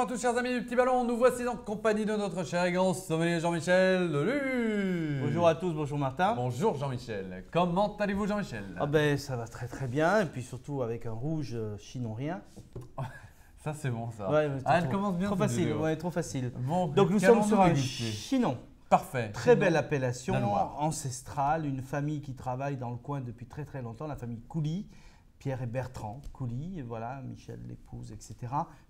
à tous chers amis du Petit Ballon, nous voici en compagnie de notre cher et grand sommelier Jean-Michel Deluge. Bonjour à tous, bonjour Martin. Bonjour Jean-Michel, comment allez-vous Jean-Michel? Ah ben ça va très très bien et puis surtout avec un rouge chinon rien. Ça c'est bon ça. Ouais, elle commence bien. Trop facile, ouais, trop facile. Bon, donc nous sommes sur un déguster. chinon. Parfait. Très belle appellation danois. ancestrale, une famille qui travaille dans le coin depuis très très longtemps, la famille Coulis. Pierre et Bertrand Coulis, voilà, Michel l'épouse, etc.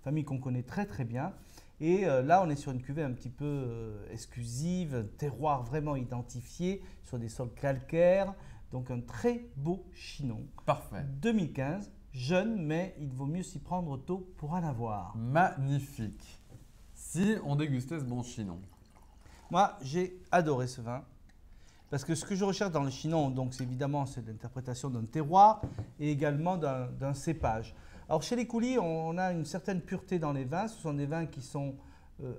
Famille qu'on connaît très très bien. Et là, on est sur une cuvée un petit peu exclusive, terroir vraiment identifié, sur des sols calcaires. Donc un très beau chinon. Parfait. 2015, jeune, mais il vaut mieux s'y prendre tôt pour en avoir. Magnifique. Si on dégustait ce bon chinon. Moi, j'ai adoré ce vin. Parce que ce que je recherche dans le chinon, donc évidemment, c'est l'interprétation d'un terroir et également d'un cépage. Alors chez les Coulis, on a une certaine pureté dans les vins. Ce sont des vins qui sont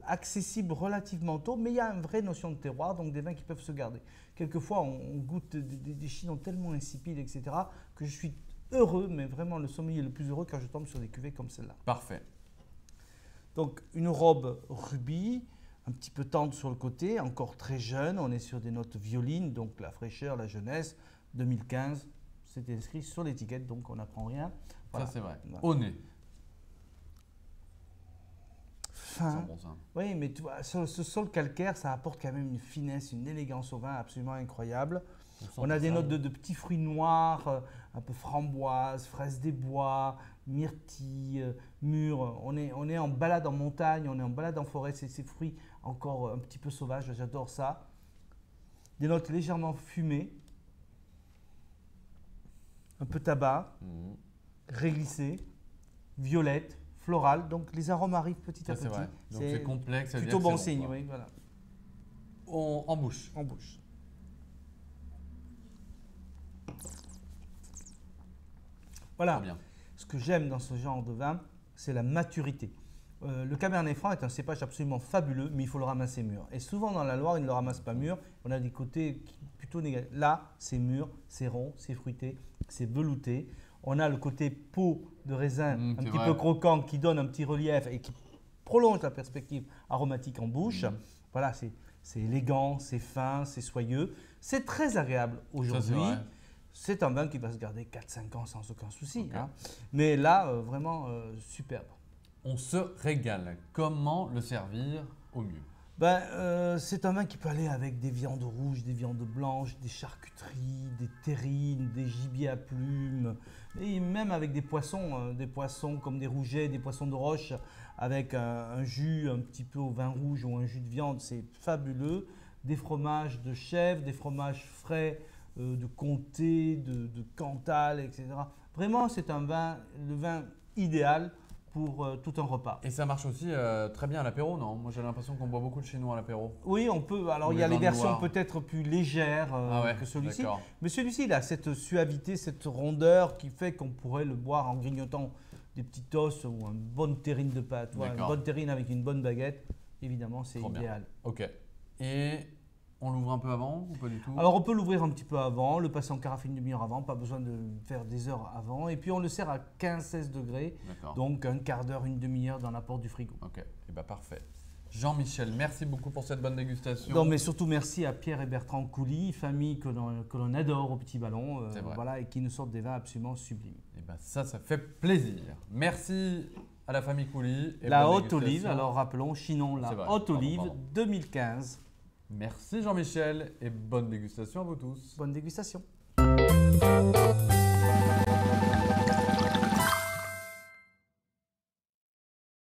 accessibles relativement tôt, mais il y a une vraie notion de terroir, donc des vins qui peuvent se garder. Quelquefois, on goûte des chinons tellement insipides, etc., que je suis heureux, mais vraiment le sommelier le plus heureux quand je tombe sur des cuvées comme celle-là. Parfait. Donc une robe rubis, un petit peu tendre sur le côté, encore très jeune, on est sur des notes violines, donc la fraîcheur, la jeunesse, 2015, c'est inscrit sur l'étiquette, donc on n'apprend rien. Voilà. Ça c'est vrai. Voilà. Au nez. Fin. Bon, ça. Oui, mais tu vois, ce sol calcaire, ça apporte quand même une finesse, une élégance au vin absolument incroyable. On a des notes de petits fruits noirs, un peu framboise, fraise des bois, myrtille, mûre. On est en balade en montagne, on est en balade en forêt, c'est ces fruits encore un petit peu sauvages, j'adore ça. Des notes légèrement fumées, un peu tabac, réglissé, violette, floral. Donc les arômes arrivent petit à petit. Vrai. Donc c'est complexe. Ça veut plutôt dire que bon c'est signe, quoi. oui, voilà. En bouche. En bouche. Voilà, Bien. ce que j'aime dans ce genre de vin, c'est la maturité. Le Cabernet Franc est un cépage absolument fabuleux, mais il faut le ramasser mûr. Et souvent dans la Loire, il ne le ramasse pas mûr. On a des côtés plutôt négatifs. Là, c'est mûr, c'est rond, c'est fruité, c'est velouté. On a le côté peau de raisin un petit peu croquant qui donne un petit relief et qui prolonge la perspective aromatique en bouche. Voilà, c'est élégant, c'est fin, c'est soyeux. C'est très agréable aujourd'hui. C'est un vin qui va se garder 4-5 ans sans aucun souci. Okay. Hein. Mais là, vraiment superbe. On se régale. Comment le servir au mieux? C'est un vin qui peut aller avec des viandes rouges, des viandes blanches, des charcuteries, des terrines, des gibiers à plumes, et même avec des poissons comme des rougets, des poissons de roche, avec un jus un petit peu au vin rouge ou un jus de viande, c'est fabuleux. Des fromages de chèvre, des fromages frais, de comté, de Cantal, etc. Vraiment, c'est le vin idéal pour tout un repas. Et ça marche aussi très bien à l'apéro, non? Moi, j'ai l'impression qu'on boit beaucoup de chinois à l'apéro. Oui, on peut. Alors, il y a les versions peut-être plus légères que celui-ci. Mais celui-ci, il a cette suavité, cette rondeur qui fait qu'on pourrait le boire en grignotant des petites toasts ou une bonne terrine de pâte. Voilà, une bonne terrine avec une bonne baguette, évidemment, c'est idéal. Ok. Et on l'ouvre un peu avant ou pas du tout? Alors, on peut l'ouvrir un petit peu avant, le passer en carafe une demi-heure avant, pas besoin de faire des heures avant. Et puis, on le sert à 15-16 degrés, donc un quart d'heure, une demi-heure dans la porte du frigo. Ok, et bien parfait. Jean-Michel, merci beaucoup pour cette bonne dégustation. Non, mais surtout merci à Pierre et Bertrand Coulis, famille que l'on adore au Petit Ballon, voilà, et qui nous sortent des vins absolument sublimes. Et bien ça fait plaisir. Merci à la famille Coulis. La Haute Olive, alors rappelons, chinon la Haute Olive 2015. Merci Jean-Michel et bonne dégustation à vous tous. Bonne dégustation.